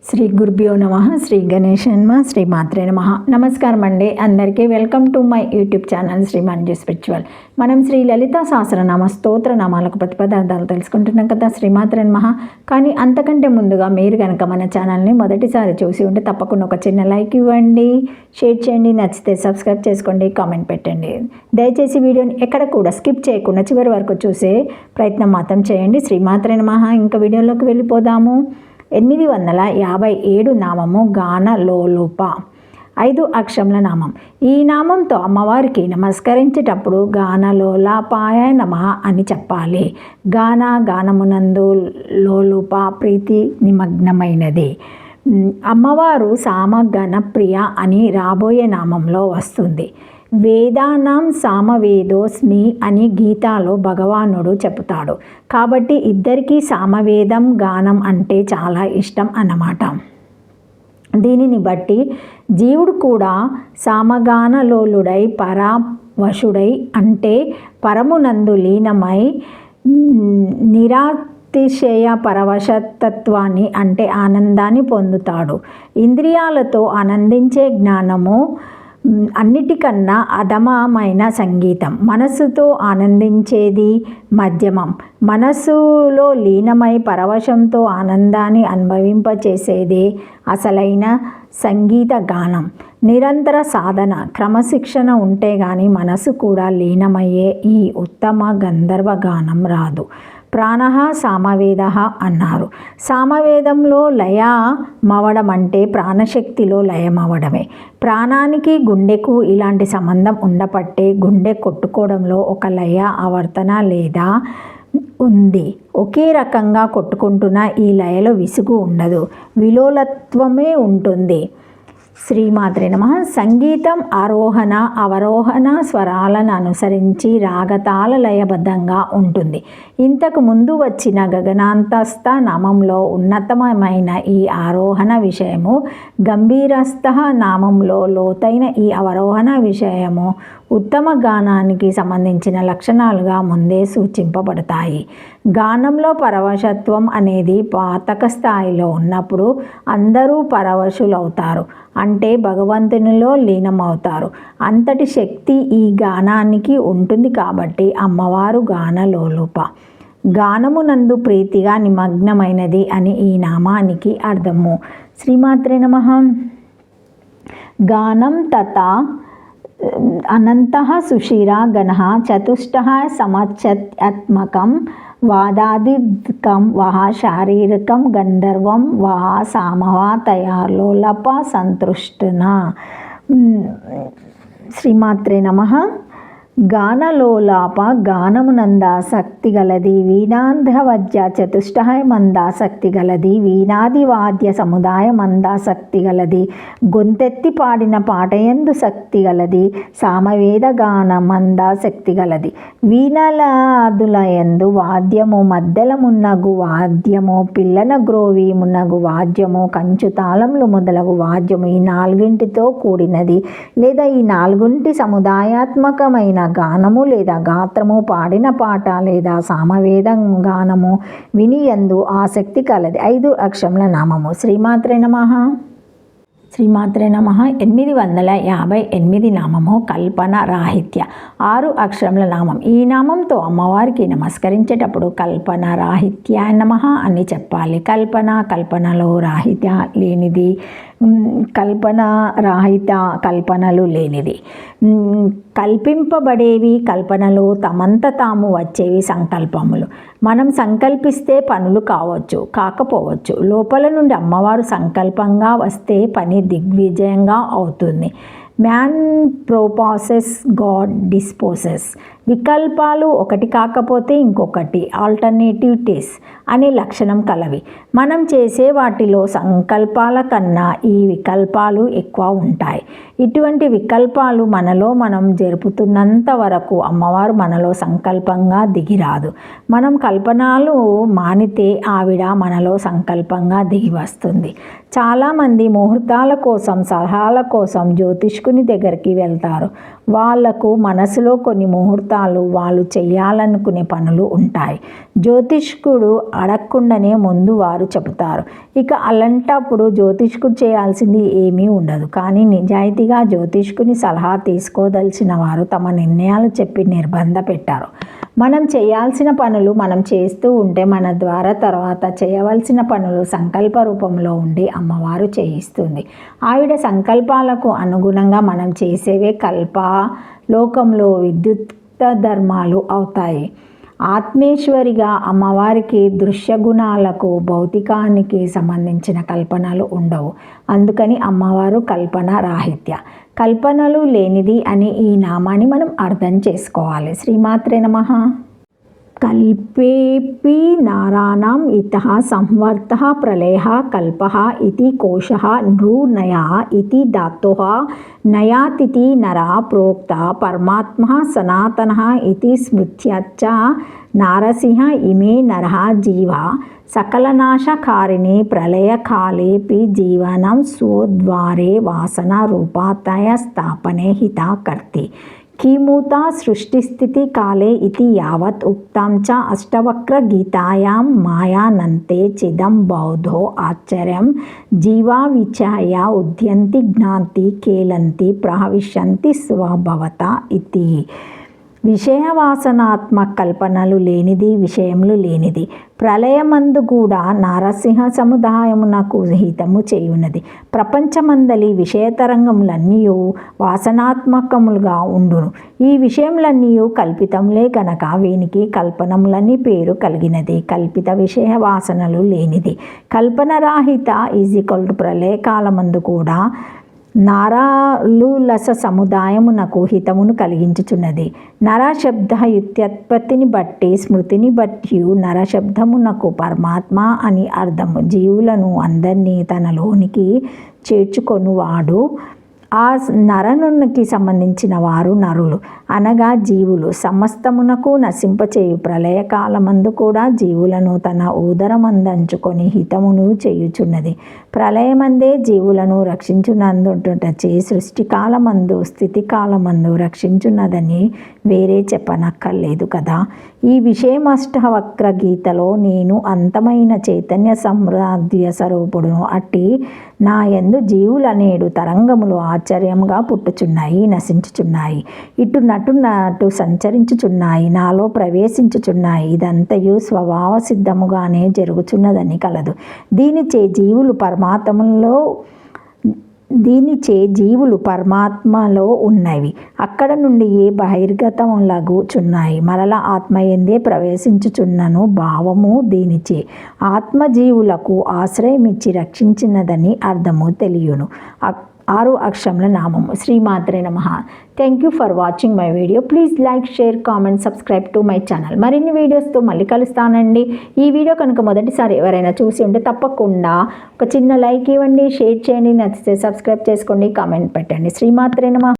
శ్రీ గురుభ్యో నమ. శ్రీ గణేశన్మ. శ్రీ మాత్రే నమ. నమస్కారం అండి అందరికీ. Welcome to my YouTube channel Shri Manju spiritual. మనం శ్రీ లలిత సహస్రనామ స్తోత్ర నామాలకు ప్రతిపదార్థాలు తెలుసుకుంటున్నాం కదా, శ్రీ మాత్రే నమ. కానీ అంతకంటే ముందుగా మీరు కనుక మన ఛానల్ని మొదటిసారి చూసి ఉంటే తప్పకుండా ఒక చిన్న లైక్ ఇవ్వండి, షేర్ చేయండి, నచ్చితే సబ్స్క్రైబ్ చేసుకోండి, కామెంట్ పెట్టండి. దయచేసి వీడియోని ఎక్కడ కూడా స్కిప్ చేయకుండా చివరి వరకు చూసే ప్రయత్నం మాత్రం చేయండి. శ్రీ మాత్రే నమ. ఇంకా వీడియోలోకి వెళ్ళిపోదాము. 857 నామము గానలోలుప, 5 అక్షరముల నామం. ఈ నామంతో అమ్మవారికి నమస్కరించేటప్పుడు గానలోలాపాయ నమః అని చెప్పాలి. గానమునందు, లోలుప ప్రీతి నిమగ్నమైనది. అమ్మవారు సామగణ ప్రియ అని రాబోయే నామంలో వస్తుంది. వేదానాం సామవేదోస్మి అని గీతాలో భగవానుడు చెబుతాడు. కాబట్టి ఇద్దరికీ సామవేదం గానం అంటే చాలా ఇష్టం అన్నమాట. దీనిని బట్టి జీవుడు కూడా సామగానలోలుడై పరవశుడై అంటే పరమునందు లీనమై నిరాతిశయ పరవశతత్వాన్ని అంటే ఆనందాన్ని పొందుతాడు. ఇంద్రియాలతో ఆనందించే జ్ఞానము అన్నిటికన్నా అధమమైన సంగీతం. మనస్సుతో ఆనందించేది మధ్యమం. మనస్సులో లీనమై పరవశంతో ఆనందాన్ని అనుభవింపచేసేదే అసలైన సంగీత గానం. నిరంతర సాధన, క్రమశిక్షణ ఉంటే గాని మనసు కూడా లీనమయ్యే ఈ ఉత్తమ గంధర్వ గానం రాదు. ప్రాణః సామవేద అన్నారు. సామవేదంలో లయమవడం అంటే ప్రాణశక్తిలో లయమవడమే. ప్రాణానికి గుండెకు ఇలాంటి సంబంధం ఉండబట్టే గుండె కొట్టుకోవడంలో ఒక లయ ఆవర్తన లేదా ఉంది. ఒకే రకంగా కొట్టుకుంటున్న ఈ లయలో విసుగు ఉండదు, విలోలత్వమే ఉంటుంది. శ్రీమాత్రే నమః. సంగీతం ఆరోహణ అవరోహణ స్వరాలను అనుసరించి రాగతాల లయబద్ధంగా ఉంటుంది. ఇంతకు ముందు వచ్చిన గగనాంతస్థ నామంలో ఉన్నతమైన ఈ ఆరోహణ విషయము, గంభీరస్థ నామంలో లోతైన ఈ అవరోహణ విషయము ఉత్తమ గానానికి సంబంధించిన లక్షణాలుగా ముందే సూచింపబడతాయి. గానంలో పరవశత్వం అనేది పాతక స్థాయిలో ఉన్నప్పుడు అందరూ పరవశులవుతారు, అంటే భగవంతునిలో లీనమవుతారు. అంతటి శక్తి ఈ గానానికి ఉంటుంది కాబట్టి అమ్మవారు గానలోలుప, గానమునందు ప్రీతిగా నిమగ్నమైనది అని ఈ నామానికి అర్థము. శ్రీమాత్రే నమః. గానం తథా అనంతః సుషిరా గణః చతుష్టః సమత్యత్మకం వాదాదికం వహ శారీరకం గంధర్వం వహ సామవ తయాలోలప సంతృష్టున. శ్రీమాత్రే నమః. గానలోలాప గానమునందాసక్తి గలది, వీణాంధ్రవద్య చతుష్టయ మందాసక్తి గలది, వీణాదివాద్య సముదాయ మందాసక్తి గలది, గొంతెత్తి పాడిన పాటయందు శక్తి గలది, సామవేద గాన మందాసక్తి గలది, వీణలాదులయందు వాద్యము, మద్దెలమున్నగు వాద్యము, పిల్లన గ్రోవి మున్నగు వాద్యము, కంచు తాళములు మొదలగు వాద్యము, ఈ నాలుగింటితో కూడినది లేదా ఈ నాలుగింటి సముదాయాత్మకమైన గానము లేదా గాత్రము, పాడిన పాట లేదా సామవేద గానము వినియందు ఆసక్తి కలది. 5 అక్షరముల నామము. శ్రీమాత్రే నమః. శ్రీమాత్రే నమః. 858 నామము కల్పన రాహిత్య, 6 అక్షరముల నామం. ఈ నామంతో అమ్మవారికి నమస్కరించేటప్పుడు కల్పన రాహిత్య నమః అని చెప్పాలి. కల్పనలో రాహిత్య లేనిది, కల్పన రాహిత కల్పనలు లేనిది. కల్పింపబడేవి కల్పనలు, తమంత తాము వచ్చేవి సంకల్పములు. మనం సంకల్పిస్తే పనులు కావచ్చు, కాకపోవచ్చు. లోపల నుండి అమ్మవారు సంకల్పంగా వస్తే పని దిగ్విజయంగా అవుతుంది. Man ప్రోపాసెస్, God డిస్పోసెస్. వికల్పాలు ఒకటి కాకపోతే ఇంకొకటి, ఆల్టర్నేటివిటీస్ అనే లక్షణం కలవి. మనం చేసే వాటిలో సంకల్పాల కన్నా ఈ వికల్పాలు ఎక్కువ ఉంటాయి. ఇటువంటి వికల్పాలు మనలో మనం జరుపుతున్నంత వరకు అమ్మవారు మనలో సంకల్పంగా దిగిరాదు. మనం కల్పనలు మానితే ఆవిడ మనలో సంకల్పంగా దిగి వస్తుంది. చాలామంది ముహూర్తాల కోసం, సలహాల కోసం జ్యోతిష్కుని దగ్గరికి వెళ్తారు. వాళ్లకు మనసులో కొన్ని ముహూర్తాలు జీవితాలు వాళ్ళు చేయాలనుకునే పనులు ఉంటాయి. జ్యోతిష్కుడు అడగకుండానే ముందు వారు చెబుతారు. ఇక అలాంటప్పుడు జ్యోతిష్కుడు చేయాల్సింది ఏమీ ఉండదు. కానీ నిజాయితీగా జ్యోతిష్కుని సలహా తీసుకోదలిచిన వారు తమ నిర్ణయాలు చెప్పి నిర్బంధ పెట్టారు. మనం చేయాల్సిన పనులు మనం చేస్తూ ఉంటే మన ద్వారా తర్వాత చేయవలసిన పనులు సంకల్ప రూపంలో ఉండి అమ్మవారు చేయిస్తుంది. ఆవిడ సంకల్పాలకు అనుగుణంగా మనం చేసేవే లోకంలో విద్యుత్ ధర్మాలు అవుతాయి. ఆత్మేశ్వరిగా అమ్మవారికి దృశ్య గుణాలకు భౌతికానికి సంబంధించిన కల్పనలు ఉండవు. అందుకని అమ్మవారు కల్పన రాహిత్య, కల్పనలు లేనిది అని ఈ నామాన్ని మనం అర్థం చేసుకోవాలి. శ్రీమాత్రే నమః. కల్పేపి నారాణం ఇతః సంవర్తః ప్రళయః కల్పః ఇతి కోశః నృనయః ఇతి ధాతోః నయాతిథి నరః ప్రోక్త పరమాత్మః సనాతనః ఇతి స్మృత్యచ్చ నారసింహ ఇమే నరః జీవా సకలనాశకారిణి ప్రళయకాలేపి జీవనం స్వద్వారే వాసన రూపాతయ స్థాపనే హితా కర్తి కిమూత సృష్టిస్థితి కాలే ఇతి యావత్ ఉక్తం చ అష్టవక్ర గీతాయాం మాయానంతే చిదం బౌద్ధో ఆశ్చర్యం జీవా విచాయ ఉద్యంతి జ్ఞాంతి కేలంతి ప్రహవిష్యంతి స్వభవత ఇతి. విషయవాసనాత్మక కల్పనలు లేనిది, విషయములు లేనిది. ప్రళయమందు కూడా నారసింహ సముదాయమునకు హితము చేయున్నది. ప్రపంచమందలి విషయతరంగములన్నీ వాసనాత్మకములుగా ఉండును. ఈ విషయములన్నీ కల్పితములే కనుక వీనికి కల్పనములని పేరు కలిగినది. కల్పిత విషయ వాసనలు లేనిది. కల్పనరాహిత ప్రళయకాలమందు కూడా నారాలులస సముదాయమునకు హితమును కలిగించుచున్నది. నరశబ్ద యుత్పత్తిని బట్టి స్మృతిని బట్టి నరశబ్దమునకు పరమాత్మ అని అర్థము. జీవులను అందరినీ తనలోనికి చేర్చుకొనువాడు. ఆ నరనునికి సంబంధించిన వారు నరులు అనగా జీవులు. సమస్తమునకు నశింపచేయు ప్రళయకాలమందు కూడా జీవులను తన ఊదరమందంచుకొని హితమును చేయుచున్నది. ప్రళయమందే జీవులను రక్షించునందుటచే సృష్టికాలమందు స్థితికాలమందు రక్షించున్నదని వేరే చెప్పనక్కర్లేదు కదా. ఈ విషయమష్టవక్ర గీతలో నేను అంతమైన చైతన్య సంరాధ్య స్వరూపుడును. అట్టి నా యందు జీవులనేడు తరంగములు ఆశ్చర్యంగా పుట్టుచున్నాయి, నశించుచున్నాయి, ఇటు నటు సంచరించుచున్నాయి, నాలో ప్రవేశించుచున్నాయి. ఇదంతయు స్వభావ సిద్ధముగానే జరుగుచున్నదని కలదు. దీనిచే జీవులు పరమాత్మలో ఉన్నవి. అక్కడ నుండి ఏ బహిర్గతములగుచున్నాయి. మరల ఆత్మయందే ప్రవేశించుచున్నను భావము దీనిచే ఆత్మజీవులకు ఆశ్రయమిచ్చి రక్షించినదని అర్థము తెలియను. 6 అక్షరముల నామము. శ్రీమాత్రే నమః. Thank you for watching my video. Please like, share, comment, subscribe to my channel. మరిన్ని వీడియోస్తో మళ్ళీ కలుస్తానండి. ఈ వీడియో కనుక మొదటిసారి ఎవరైనా చూసి ఉంటే తప్పకుండా ఒక చిన్న లైక్ ఇవ్వండి, షేర్ చేయండి, నచ్చితే సబ్స్క్రైబ్ చేసుకోండి, కామెంట్ పెట్టండి. శ్రీమాత్రే నమః.